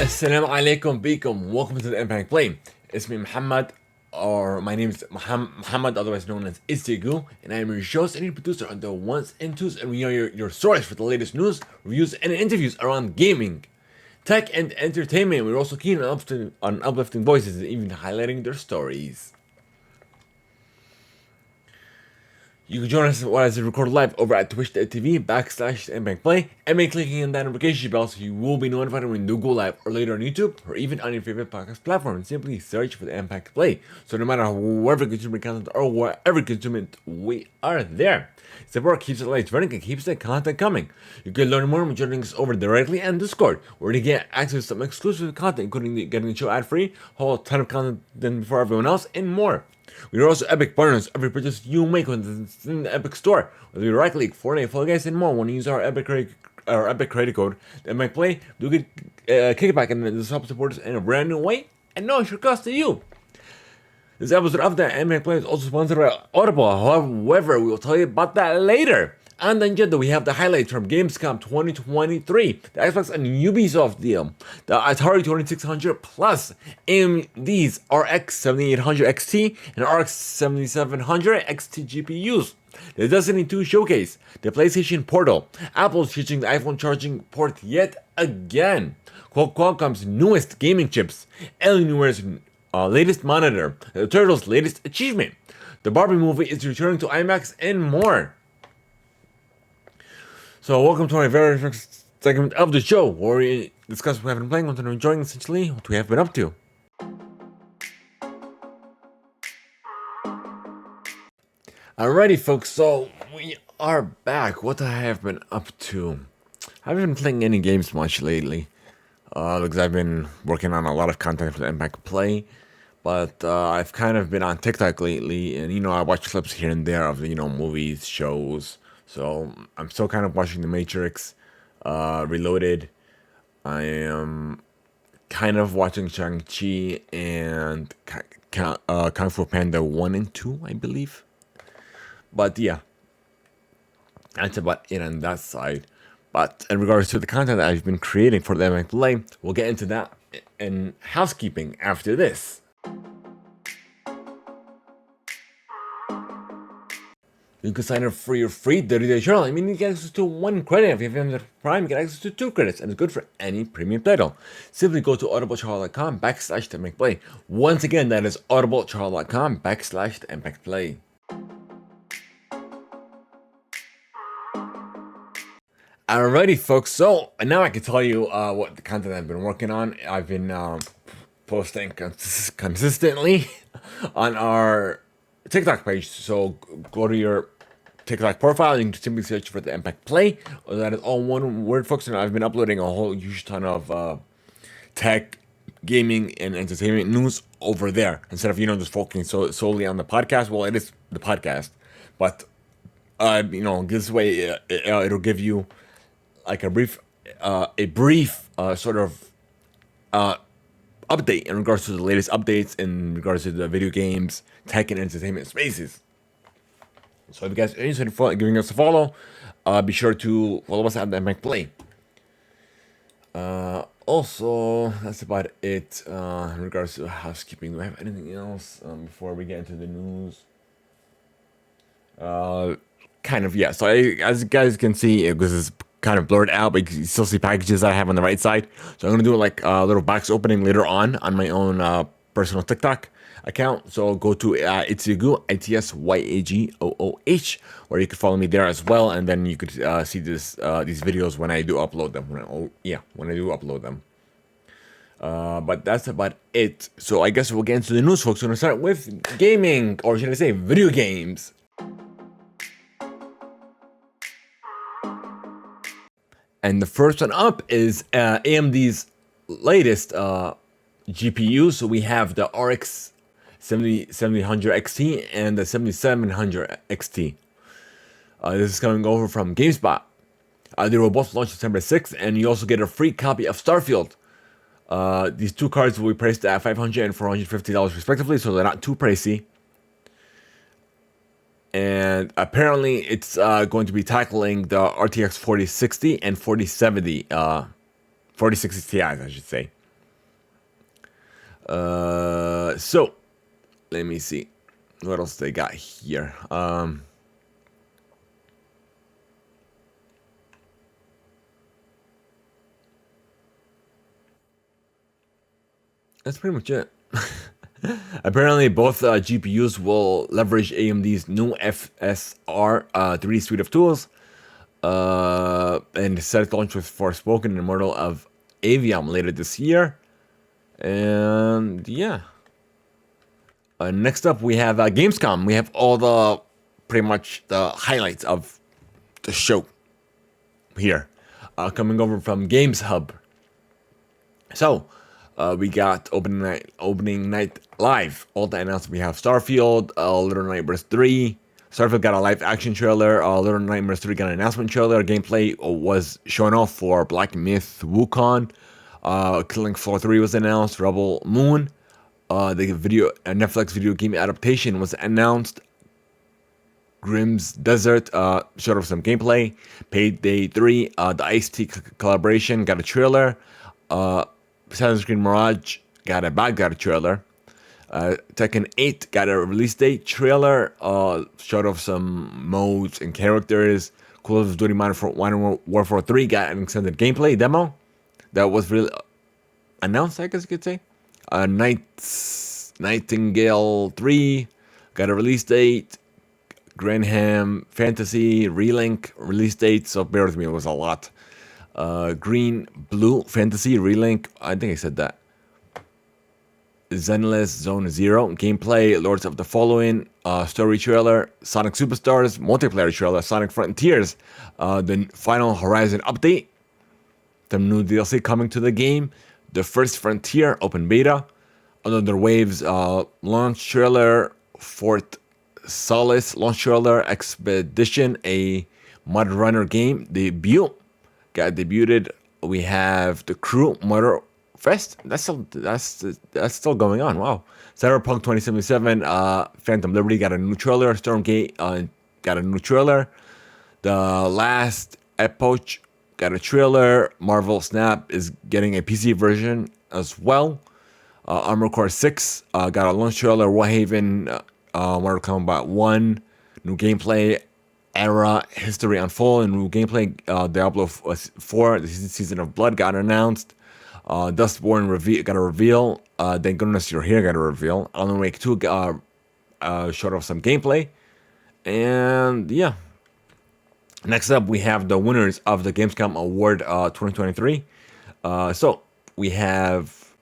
Assalamu alaikum bikum. Welcome to the Theimpactplay. It's me Muhammad, or my name is Muhammad, otherwise known as Istigu, and I am your host and your producer on the ones and twos, and we are your source for the latest news, reviews, and interviews around gaming, tech, and entertainment. We're also keen on uplifting voices and even highlighting their stories. You can join us as we record live over at twitch.tv/Theimpactplay and by clicking on that notification bell so you will be notified when we do go live or later on YouTube or even on your favorite podcast platform. Simply search for the Theimpactplay. So no matter wherever you consume content or wherever you consume it, we are there. Support keeps the lights running and keeps the content coming. You can learn more by joining us over directly on Discord, where you get access to some exclusive content, including getting the show ad-free, whole ton of content before everyone else, and more. We are also Epic partners. Every purchase you make when it's in the Epic store, whether you Rocket League, Fortnite, Fall Guys, and more, when you use our Epic credit code, the Theimpactplay, do get kickback and this helps support us in a brand new way and no extra cost to you. This episode of the Theimpactplay is also sponsored by Audible. However, we will tell you about that later. On the agenda, we have the highlights from Gamescom 2023, the Xbox and Ubisoft deal, the Atari 2600 Plus, AMD's RX 7800 XT and RX 7700 XT GPUs, the Destiny 2 showcase, the PlayStation Portal, Apple's featuring the iPhone charging port yet again, Qualcomm's newest gaming chips, Alienware's latest monitor, the Turtles' latest achievement, the Barbie movie is returning to IMAX, and more. So welcome to my very first segment of the show, where we discuss what we have been playing, what we're enjoying, essentially, what we have been up to. Alrighty folks, so we are back. What I have been up to. I haven't been playing any games much lately, because I've been working on a lot of content for the Theimpactplay, but I've kind of been on TikTok lately, and I watch clips here and there of movies, shows. So I'm still kind of watching The Matrix Reloaded. I am kind of watching Shang-Chi and Kung Fu Panda 1 and 2, I believe. But yeah, that's about it on that side. But in regards to the content that I've been creating for the Theimpactplay, we'll get into that in housekeeping after this. You can sign up for your free 30-day trial. I mean, you get access to 1 credit. If you have Amazon Prime, you get access to 2 credits, and it's good for any premium title. Simply go to audibletrial.com/Theimpactplay. Once again, that is audibletrial.com/Theimpactplay. Alrighty, folks. So now I can tell you what the content I've been working on. I've been posting consistently on our TikTok page, so go to your TikTok profile and you can simply search for the Theimpactplay. That is all one word, folks, and I've been uploading a whole huge ton of tech, gaming, and entertainment news over there instead of just focusing solely on the podcast. Well, it is the podcast, but this way it'll give you like a brief sort of update in regards to the latest updates in regards to the video games, tech, and entertainment spaces. So if you guys are interested in giving us a follow, be sure to follow us at the Theimpactplay. Also, that's about it in regards to housekeeping. Do I have anything else before we get into the news? Kind of, yeah. So as you guys can see, because it's kind of blurred out, but you can still see packages that I have on the right side. So I'm going to do like a little box opening later on my own personal TikTok account. So go to Itsyagooh, ITSYAGOOH, where you can follow me there as well. And then you could see these videos when I do upload them. When I do upload them. But that's about it. So I guess we'll get into the news, folks. We're going to start with gaming, or should I say video games. And the first one up is AMD's latest GPU. So we have the RX 7700 XT and the 7700 XT. This is coming over from GameSpot. They were both launched September 6th, and you also get a free copy of Starfield. These two cards will be priced at $500 and $450 respectively, so they're not too pricey. And apparently it's going to be tackling the RTX 4060 and 4070, 4060 Ti, I should say. So let me see what else they got here. That's pretty much it. Apparently, both GPUs will leverage AMD's new FSR 3D suite of tools, and set launch with Forspoken and Immortal of Avium later this year. And yeah. Next up, we have Gamescom. We have all the pretty much the highlights of the show here, coming over from Games Hub. So, we got opening night live. All the announcements we have: Starfield, Little Nightmares 3. Starfield got a live action trailer. Little Nightmares 3 got an announcement trailer. Gameplay was shown off for Black Myth Wukong. Killing Floor 3 was announced. Rebel Moon. The video Netflix video game adaptation was announced. Grimm's Desert showed off some gameplay. Payday 3, the Ice-T collaboration got a trailer. Assassin's Creed Mirage got a trailer. Tekken 8 got a release date trailer. Showed off some modes and characters. Call of Duty Modern Warfare 3 got an extended gameplay demo that was really announced, I guess you could say. Nightingale 3 got a release date. Granham Fantasy Relink release date, so bear with me, it was a lot. Green Blue Fantasy Relink, I think I said that. Zenless Zone Zero gameplay, Lords of the Following story trailer, Sonic Superstars multiplayer trailer, Sonic Frontiers, the final Horizon update, the new DLC coming to the game, the First Frontier open beta, Another Waves launch trailer, Fort Solace launch trailer, Expedition, a Mud Runner game debut, got debuted. We have the Crew Motor Fest. That's still going on. Wow. Cyberpunk 2077, Phantom Liberty got a new trailer. Stormgate got a new trailer. The Last Epoch got a trailer. Marvel Snap is getting a PC version as well. Armored Core 6 got a launch trailer. Warhaven, Mortal Kombat 1, new gameplay. Era History Unfold, new gameplay. Diablo 4, the Season of Blood got announced. Dustborn got a reveal. Thank Goodness You're Here got a reveal. Alan Wake 2 showed off some gameplay. And yeah. Next up, we have the winners of the Gamescom Award 2023. So we have,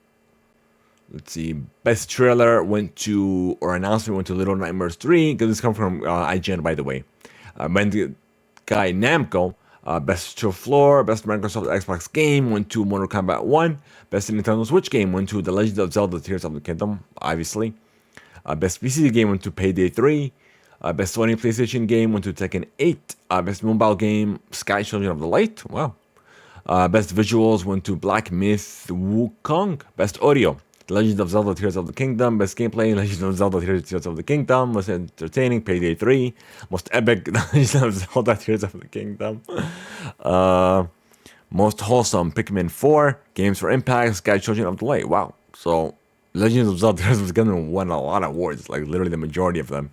let's see, best trailer announcement went to Little Nightmares 3, because this comes from IGN, by the way. Bandai Namco, best show floor, best Microsoft Xbox game went to Mortal Kombat 1, best Nintendo Switch game went to The Legend of Zelda Tears of the Kingdom, obviously. Best PC game went to Payday 3, best Sony PlayStation game went to Tekken 8, best mobile game Sky Children of the Light, wow. Best visuals went to Black Myth Wukong, best audio The Legend of Zelda Tears of the Kingdom, best gameplay, Legend of Zelda Tears of the Kingdom, most entertaining, Payday 3, most epic, The Legend of Zelda Tears of the Kingdom, most wholesome, Pikmin 4, Games for Impact, Sky Children of the Light. Wow. So, Legend of Zelda Tears of the Kingdom won a lot of awards, like literally the majority of them.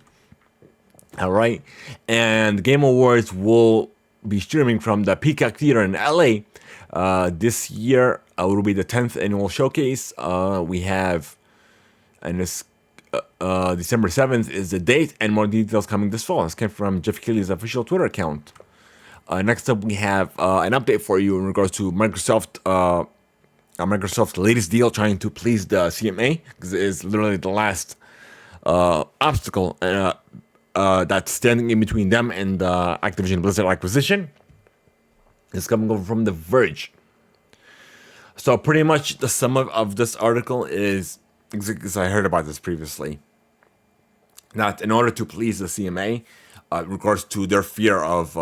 Alright, and the Game Awards will be streaming from the Peacock Theater in LA. This year will be the 10th annual showcase. We have, and this December 7th is the date, and more details coming this fall. This came from Jeff Keighley's official Twitter account. Next up, we have an update for you in regards to Microsoft's latest deal trying to please the CMA, because it is literally the last obstacle that's standing in between them and the Activision Blizzard acquisition. It's coming over from The Verge. So pretty much the sum of this article is, because I heard about this previously, that in order to please the CMA, in regards to their fear of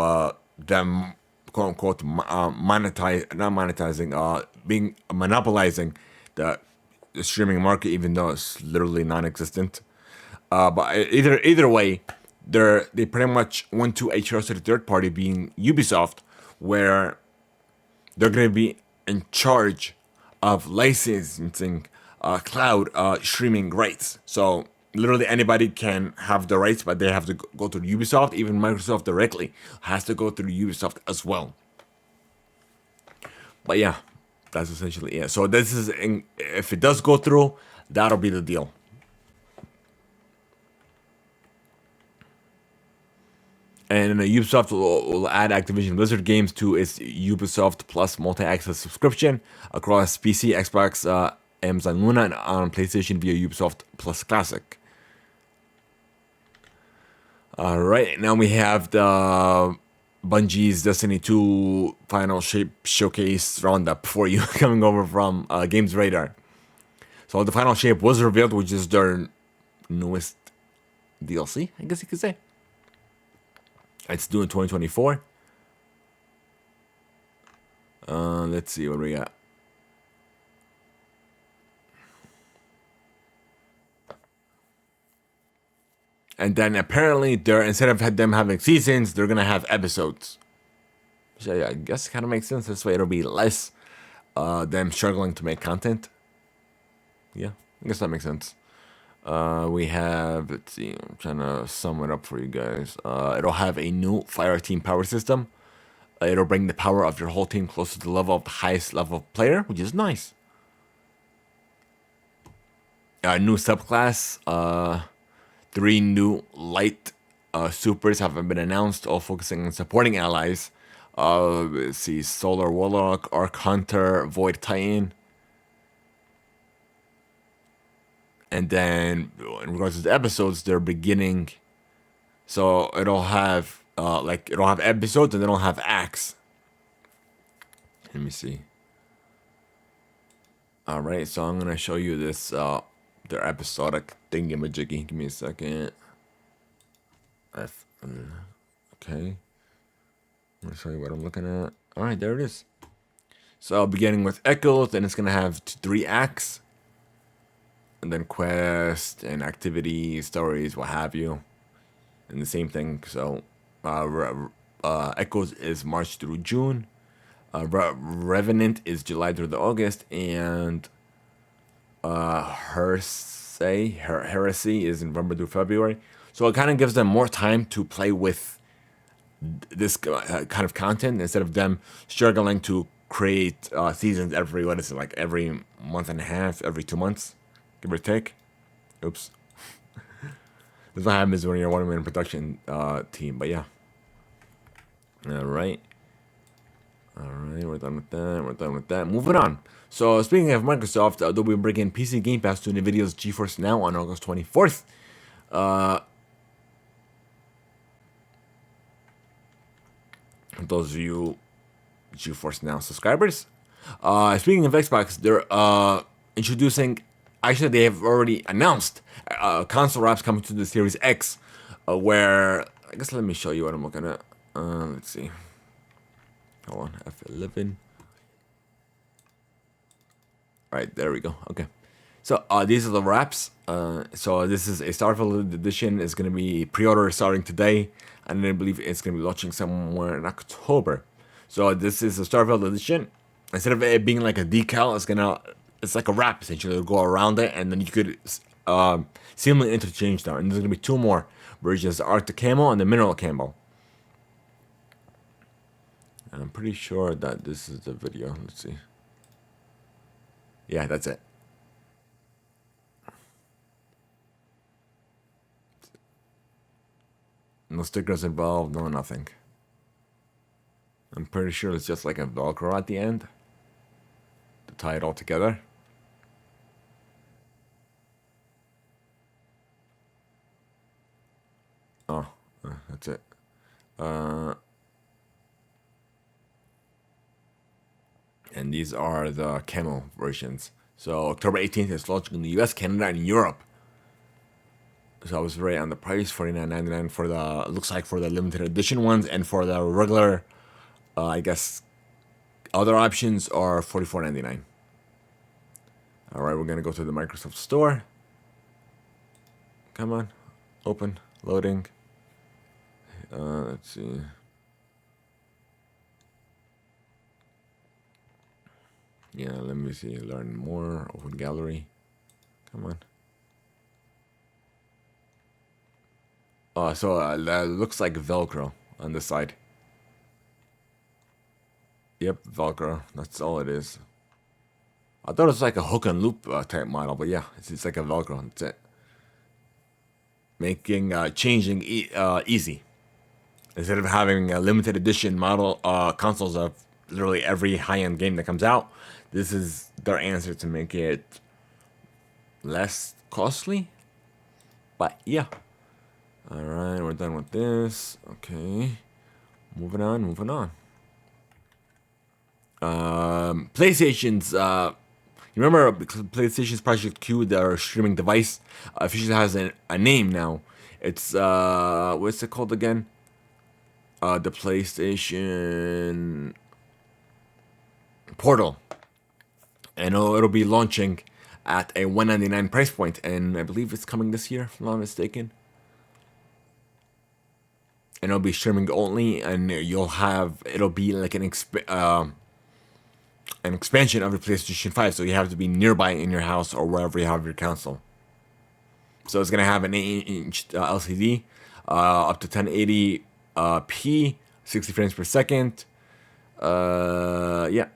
them, quote unquote, monopolizing the streaming market, even though it's literally non-existent. But either way, they pretty much went to a trusted third party, being Ubisoft, where they're going to be in charge of licensing cloud streaming rights. So literally anybody can have the rights, but they have to go through Ubisoft. Even Microsoft directly has to go through Ubisoft as well. But yeah, that's essentially it. So this is if it does go through, that'll be the deal. And Ubisoft will add Activision Blizzard games to its Ubisoft Plus multi-access subscription across PC, Xbox, Amazon Luna, and on PlayStation via Ubisoft Plus Classic. Alright, now we have the Bungie's Destiny 2 Final Shape Showcase Roundup for you coming over from Games Radar. So the Final Shape was revealed, which is their newest DLC, I guess you could say. It's due in 2024. Let's see what we got. And then apparently, instead of them having seasons, they're gonna have episodes. So yeah, I guess it kind of makes sense. This way, it'll be less them struggling to make content. Yeah, I guess that makes sense. We have, let's see, I'm trying to sum it up for you guys. It'll have a new fire team power system. It'll bring the power of your whole team closer to the level of the highest level player, which is nice. A new subclass. 3 new light supers have been announced, all focusing on supporting allies. Let's see, Solar Warlock, Arc Hunter, Void Titan. And then, in regards to the episodes, they're beginning. So it'll have it'll have episodes and it'll have acts. Let me see. All right, so I'm gonna show you this their episodic thingamajiggy. Give me a second. Okay. I'm gonna show you what I'm looking at. All right, there it is. So beginning with Echoes, then it's gonna have 3 acts. And then quest and activity, stories, what have you. And the same thing. So, Echoes is March through June. Revenant is July through the August. And Heresy is November through February. So it kind of gives them more time to play with this kind of content instead of them struggling to create seasons every, every month and a half, every 2 months. Give or take. Oops. This is what happens when you're a one-man production team, but yeah. Alright. Alright, we're done with that. Moving on. So, speaking of Microsoft, they'll be bringing PC Game Pass to NVIDIA's GeForce Now on August 24th. Those of you GeForce Now subscribers. Speaking of Xbox, they're introducing... Actually, they have already announced console wraps coming to the Series X, where, I guess let me show you what I'm looking at. Let's see. Hold on, F11. Alright, there we go. Okay. So, these are the wraps. So, this is a Starfield edition. It's going to be pre-order starting today, and I believe it's going to be launching somewhere in October. So, this is a Starfield edition. Instead of it being like a decal, it's like a wrap, essentially. It'll go around it, and then you could seamlessly interchange them. And there's going to be 2 more versions, the Arctic Camo and the Mineral Camo. And I'm pretty sure that this is the video. Let's see. Yeah, that's it. No stickers involved, no nothing. I'm pretty sure it's just like a Velcro at the end to tie it all together. Oh, that's it. And these are the camo versions. So October 18th is launching in the US, Canada, and Europe. So I was right on the price, $49.99 for the, looks like for the limited edition ones, and for the regular, I guess, other options are $44.99. Alright, we're gonna go to the Microsoft Store. Come on, open, loading. Let's see. Yeah, let me see, learn more, open gallery. Come on. So that looks like Velcro on the side. Yep, Velcro. That's all it is. I thought it was like a hook and loop type model, but yeah, it's like a Velcro. That's it. Making changing easy. Instead of having a limited edition model consoles of literally every high-end game that comes out, this is their answer to make it less costly. But yeah. Alright, we're done with this. Okay. Moving on. PlayStation's you remember PlayStation's Project Q, their streaming device, officially has a name now. It's what's it called again? The PlayStation Portal, and it'll be launching at a $199 price point, and I believe it's coming this year, if I'm not mistaken. And it'll be streaming only, and it'll be like an expansion of the PlayStation 5, so you have to be nearby in your house or wherever you have your console. So it's gonna have an 8-inch LCD, up to 1080p, 60 frames per second. Yeah.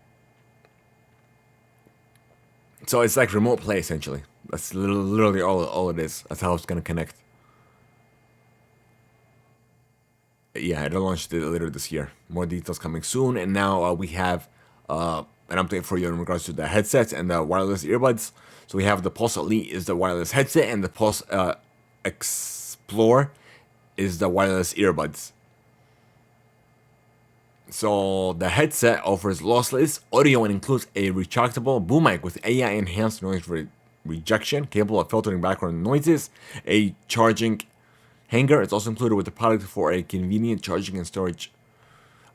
So it's like remote play essentially. That's literally all it is. That's how it's gonna connect. Yeah, it'll launch later this year. More details coming soon. And now we have an update for you in regards to the headsets and the wireless earbuds. So we have the Pulse Elite is the wireless headset, and the Pulse Explore is the wireless earbuds. So the headset offers lossless audio and includes a retractable boom mic with AI enhanced noise rejection, capable of filtering background noises, a charging hanger. It's also included with the product for a convenient charging and storage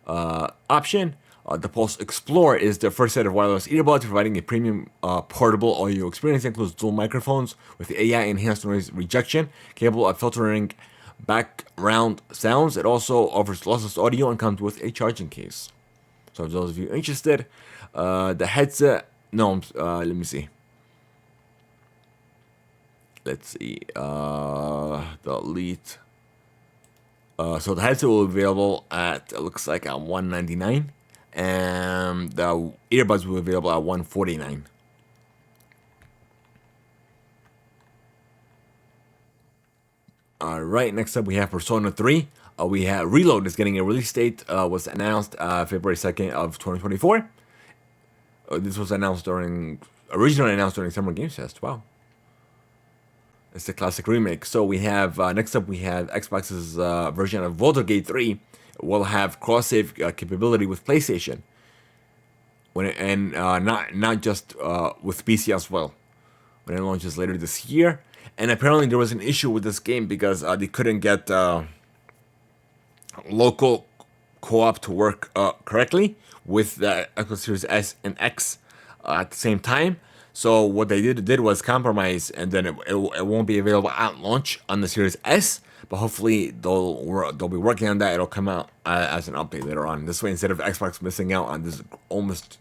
option. The Pulse Explorer is the first set of wireless earbuds, providing a premium portable audio experience. It includes dual microphones with AI enhanced noise rejection, capable of filtering background sounds. It also offers lossless audio and comes with a charging case. So, for those of you interested, the headset. No, let me see. Let's see. The Elite. So the headset will be available at, it looks like, at $199, and the earbuds will be available at $149. Alright, next up we have Persona 3. We have Reload is getting a release date, was announced February 2nd of 2024. This was originally announced during Summer Games Fest. Wow. It's the classic remake. So we have, next up we have Xbox's version of Gate 3 will have cross-save capability with PlayStation. Not just with PC as well, when it launches later this year. And apparently there was an issue with this game because they couldn't get local co-op to work correctly with the Xbox Series S and X at the same time. So what they did was compromise, and then it won't be available at launch on the Series S. But hopefully they'll be working on that. It'll come out as an update later on. This way, instead of Xbox missing out on this almost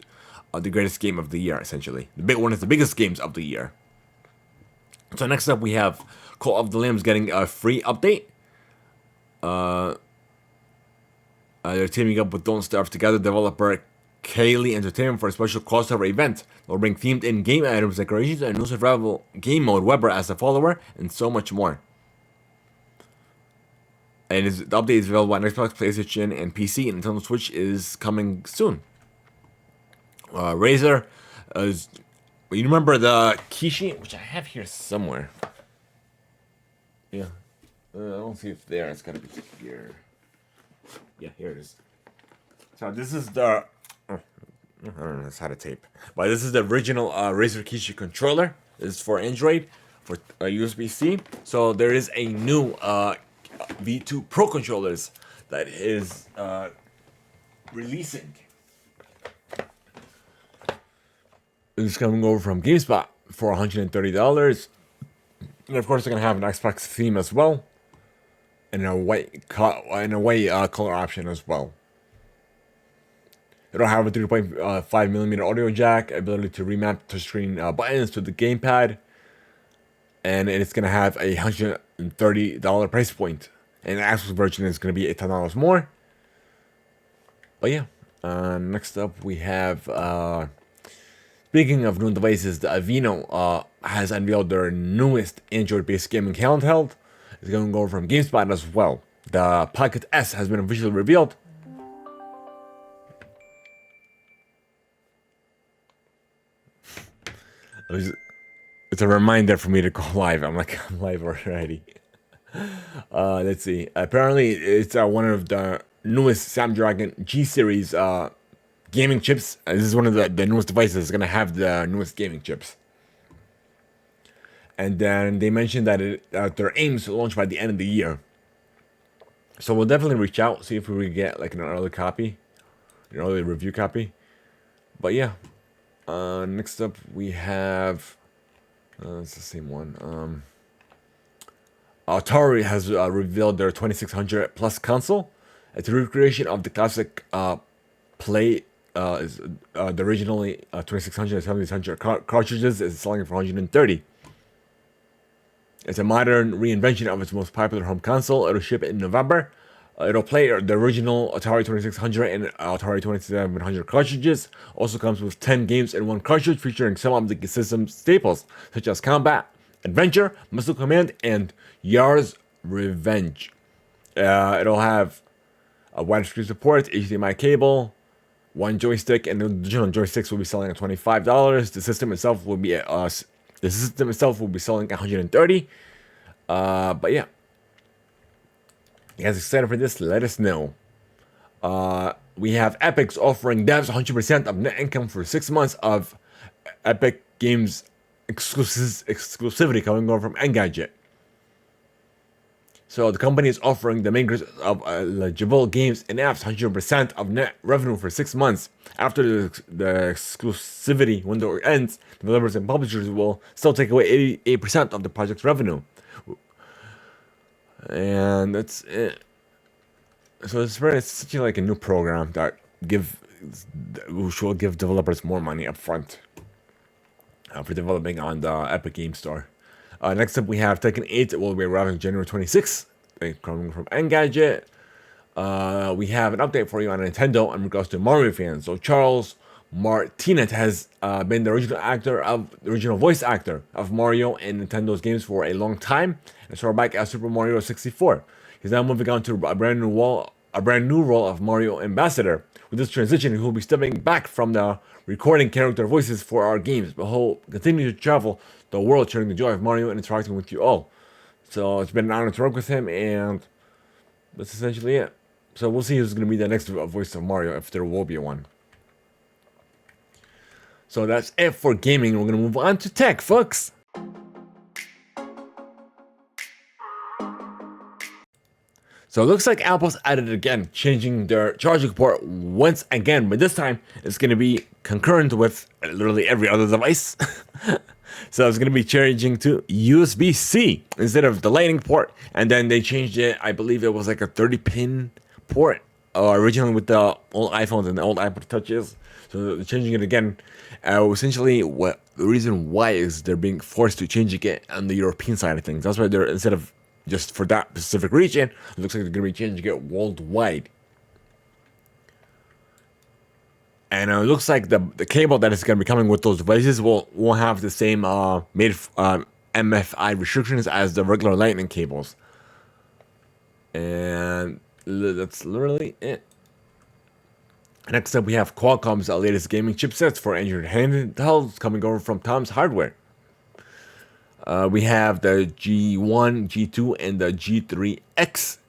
the greatest game of the year, essentially, one of the biggest games of the year. So next up, we have Call of the Lambs getting a free update. They're teaming up with Don't Starve Together developer Kaylee Entertainment for a special crossover event. They'll bring themed in-game items, decorations, and a new survival game mode, Weber as a follower, and so much more. And the update is available on Xbox, PlayStation, and PC, and Nintendo Switch is coming soon. Razer, you remember the Kishi, which I have here somewhere. Yeah, I don't see if there. It's gotta be here. Yeah, here it is. So this is the. I don't know how to tape, but this is the original Razer Kishi controller. This is for Android, for USB-C. So there is a new V2 Pro controllers that is releasing. It's coming over from GameSpot for $130, and of course, they're gonna have an Xbox theme as well, and a white color option as well. It'll have a 3.5mm audio jack, ability to remap touchscreen buttons to the gamepad, and it's gonna have a $130 price point, and the actual version is gonna be $10 more. But yeah, next up we have speaking of new devices, the Aveeno has unveiled their newest Android-based gaming handheld. It's going to go from GameSpot as well. The Pocket S has been officially revealed. It's a reminder for me to go live. I'm live already. Let's see. Apparently, it's one of the newest Snapdragon G series gaming chips. This is one of the newest devices that's going to have the newest gaming chips. And then they mentioned that their aims to launch by the end of the year. So we'll definitely reach out, see if we can get like an early copy, an early review copy. But yeah, next up we have, it's the same one. Atari has revealed their 2600 Plus console. It's a recreation of the classic Play. Is the originally 2600 and 7600 cartridges is selling for 130. It's a modern reinvention of its most popular home console. It'll ship in November. It'll play the original Atari 2600 and Atari 2700 cartridges. Also comes with 10 games in one cartridge, featuring some of the system's staples, such as Combat, Adventure, Missile Command, and Yar's Revenge. It'll have a widescreen support, HDMI cable, one joystick, and the original joysticks will be selling at $25. The system itself will be selling at $130. But yeah, you guys excited for this? Let us know. We have Epic's offering devs 100% of net income for 6 months of Epic Games exclusivity coming over from Engadget. So the company is offering the makers of eligible games and apps 100% of net revenue for 6 months. After the exclusivity window ends, developers and publishers will still take away 88% of the project's revenue. And that's it. So it's essentially like a new program which will give developers more money up front for developing on the Epic Game Store. Next up, we have Tekken 8. It will be arriving January 26th. Coming from Engadget. We have an update for you on Nintendo in regards to Mario fans. So Charles Martinet has been the original voice actor of Mario in Nintendo's games for a long time, and started back as Super Mario 64. He's now moving on to a brand new role of Mario Ambassador. With this transition, he will be stepping back from the recording character voices for our games, but he'll continue to travel the world sharing the joy of Mario and interacting with you all. So it's been an honor to work with him, and that's essentially it. So we'll see who's going to be the next voice of Mario, if there will be one. So that's it for gaming. We're going to move on to tech, folks. So it looks like Apple's at it again, changing their charging port once again, but this time it's going to be concurrent with literally every other device. So it's going to be charging to USB-C instead of the Lightning port, and then they changed it. I believe it was like a 30-pin port originally with the old iPhones and the old iPod Touches. So they're changing it again. Essentially, the reason why is they're being forced to change it on the European side of things. That's why they're, instead of just for that specific region, it looks like they're going to be changing it worldwide. And it looks like the cable that is going to be coming with those devices won't have the same MFI restrictions as the regular Lightning cables. And that's literally it. Next up, we have Qualcomm's latest gaming chipsets for Android handhelds coming over from Tom's Hardware. We have the G1, G2, and the G3X.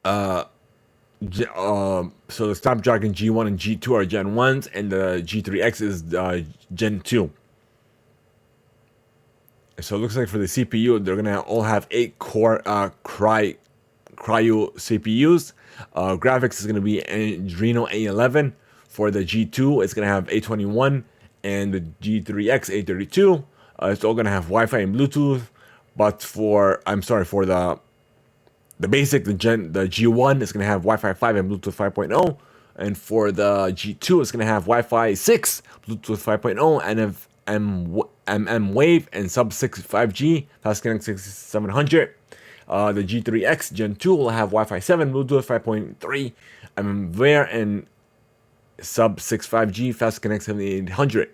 So the Snapdragon G1 and G2 are Gen 1s, and the G3X is Gen 2. So it looks like for the CPU, they're gonna all have 8-core Cryo CPUs. Graphics is gonna be Adreno A11. For the G2, it's gonna have A21, and the G3X A32. It's all gonna have Wi-Fi and Bluetooth. But for the basic, the G1 is gonna have Wi-Fi 5 and Bluetooth 5.0, And for the G2, it's going to have Wi-Fi 6, Bluetooth 5.0, MM Wave, and sub 6 5G, fast connect 6700. The G3X Gen 2 will have Wi-Fi 7, Bluetooth 5.3, VAR, and sub 6 5G, fast connect 7800.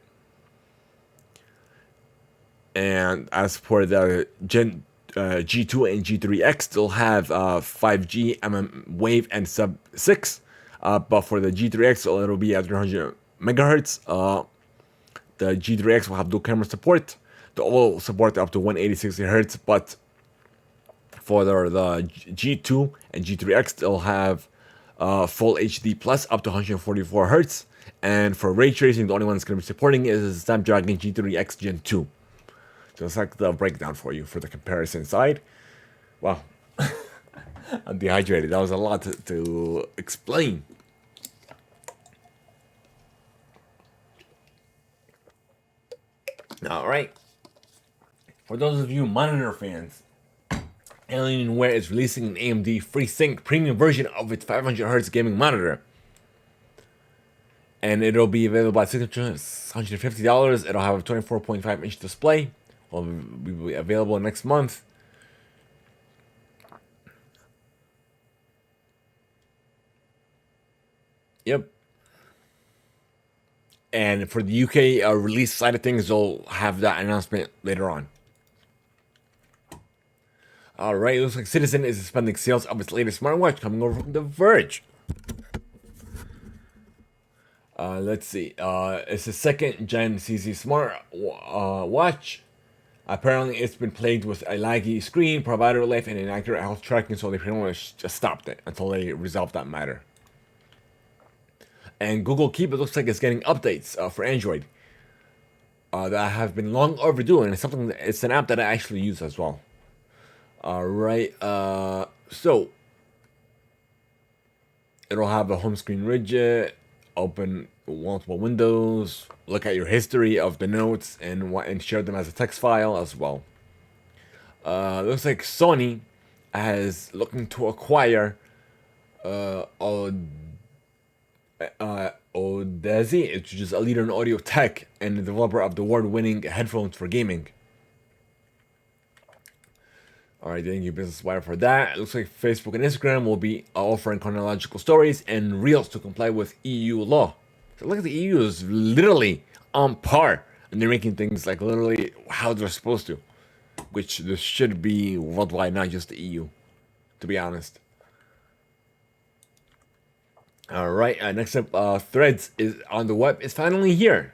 And as for the Gen G2 and G3X, they'll have 5G, Wave, and sub 6. But for the G3X, it'll be at 300 megahertz. The G3X will have dual camera support. They'll all support up to 180 hertz. But for the G2 and G3X, they'll have full HD plus up to 144 hertz. And for ray tracing, the only one that's going to be supporting is the Snapdragon G3X Gen 2. So it's like the breakdown for you for the comparison side. Wow. I'm dehydrated. That was a lot to explain. Alright. For those of you monitor fans, Alienware is releasing an AMD FreeSync premium version of its 500Hz gaming monitor. And it'll be available at $650. It'll have a 24.5 inch display. Will be available next month. Yep. And for the UK release side of things, they'll have that announcement later on. Alright, it looks like Citizen is suspending sales of its latest smartwatch coming over from The Verge. Let's see. It's the second Gen CZ smart watch. Apparently, it's been plagued with a laggy screen, provider life, and inaccurate health tracking, so they pretty much just stopped it until they resolved that matter. And Google Keep, it looks like it's getting updates for Android that have been long overdue, and it's an app that I actually use as well. Alright, so it'll have a home screen widget, open multiple windows, look at your history of the notes, and share them as a text file as well. Looks like Sony is looking to acquire Audeze, which is a leader in audio tech and the developer of the award-winning headphones for gaming. Alright, thank you, Business Wire, for that. It looks like Facebook and Instagram will be offering chronological stories and reels to comply with EU law. So look at the EU is literally on par, and they're making things like literally how they're supposed to, which this should be worldwide, not just the EU, to be honest. Alright, next up, Threads is on the web. It's finally here.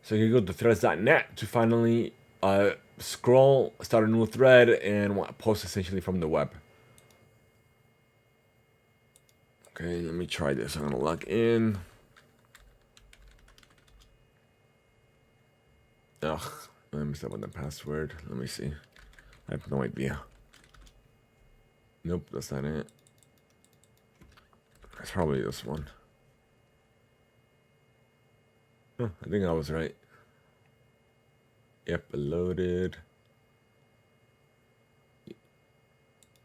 So you can go to threads.net to finally scroll, start a new thread, and post essentially from the web. Okay, let me try this. I'm gonna log in. Ugh, let me set up the password. Let me see. I have no idea. Nope, that's not it. It's probably this one. Huh, I think I was right. Yep, loaded.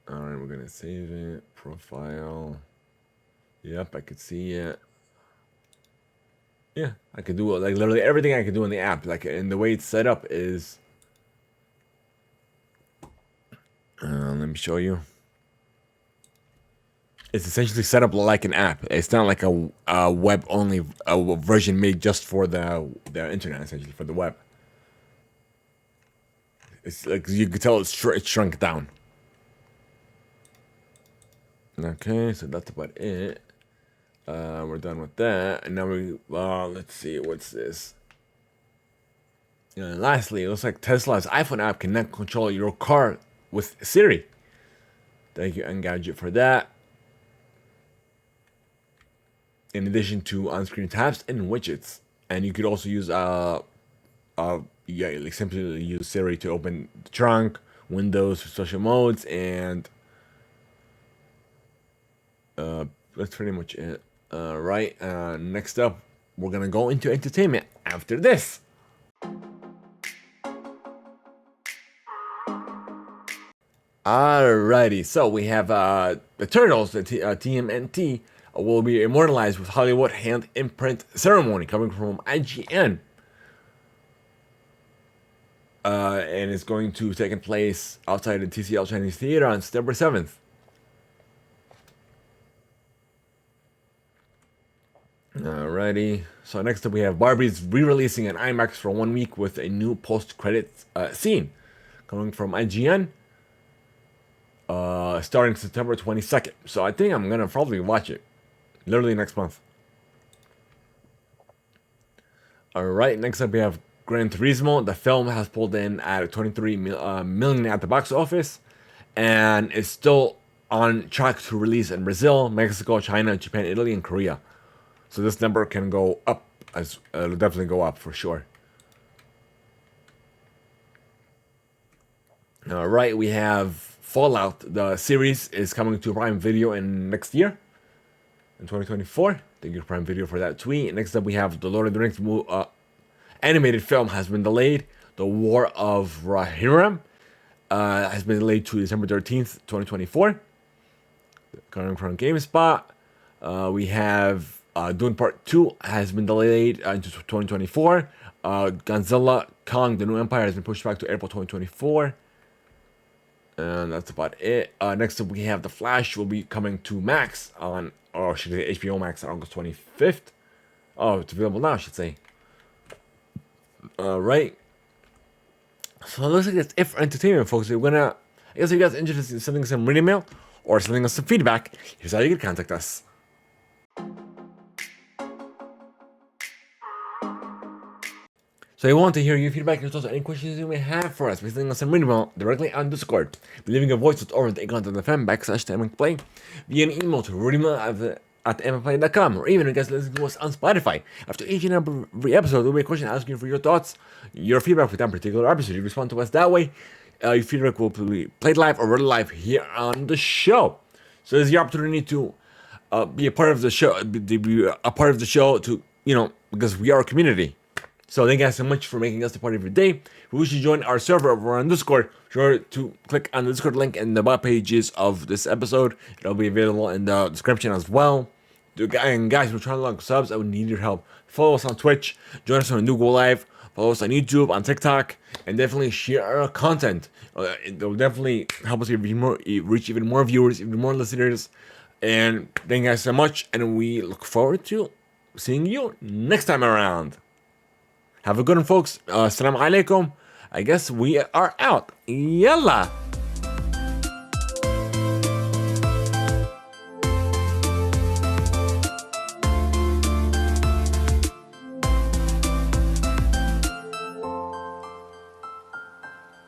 Alright, we're gonna save it. Profile. Yep, I could see it. Yeah, I could do it. Like literally everything I could do in the app. Like, and the way it's set up is. Let me show you. It's essentially set up like an app. It's not like a web-only version made just for the internet, essentially, for the web. It's like you can tell it's shrunk down. Okay, so that's about it. We're done with that, and now let's see, what's this? And lastly, it looks like Tesla's iPhone app can now control your car with Siri. Thank you, Engadget, for that. In addition to on-screen tabs and widgets, and you could also use like simply use Siri to open the trunk, windows, social modes, and that's pretty much it. Right. Next up, we're gonna go into entertainment after this. Alrighty, so we have the Turtles, the TMNT, will be immortalized with Hollywood hand imprint ceremony coming from IGN. And it's going to take place outside the TCL Chinese Theater on September 7th. Alrighty. So next up we have Barbie's re-releasing an IMAX for 1 week with a new post-credits scene coming from IGN. Starting September 22nd. So I think I'm gonna probably watch it. Literally next month. Alright, next up we have Gran Turismo. The film has pulled in at 23 million at the box office. And is still on track to release in Brazil, Mexico, China, Japan, Italy, and Korea. So this number can go up, as it'll definitely go up for sure. Alright, we have Fallout. The series is coming to Prime Video in next year, in 2024. Thank you to Prime Video for that tweet. Next up, we have the Lord of the Rings animated film has been delayed. The War of Rohirrim has been delayed to December 13th, 2024. Coming from GameSpot. We have Dune Part 2 has been delayed into 2024. Godzilla Kong, The New Empire has been pushed back to April 2024. And that's about it. Next up, we have The Flash will be coming to Max on, or should I say HBO Max on August 25th. Oh, it's available now, I should say. Alright. So it looks like that's it for entertainment, folks. I guess if you guys are interested in sending some reading mail or sending us some feedback, here's how you can contact us. So I want to hear your feedback and also any questions you may have for us by sending us some email directly on Discord, leaving a voice note over at Theimpactplay via an email to rudyma@theimpactplay.com, or even if you guys listen to us on Spotify. After each and every episode, there will be a question asking for your thoughts, your feedback for that particular episode. You respond to us that way. Your feedback will be played live or read live here on the show. So this is your opportunity to be a part of the show, to, because we are a community. So thank you guys so much for making us a part of your day. We wish you join our server over on Discord. Sure to click on the Discord link in the web pages of this episode. It'll be available in the description as well. And guys, we're trying to log subs. I would need your help. Follow us on Twitch. Join us on New Go Live. Follow us on YouTube, on TikTok, and definitely share our content. It will definitely help us reach even more viewers, even more listeners. And thank you guys so much. And we look forward to seeing you next time around. Have a good one, folks. Assalamu alaikum. I guess we are out. Yalla.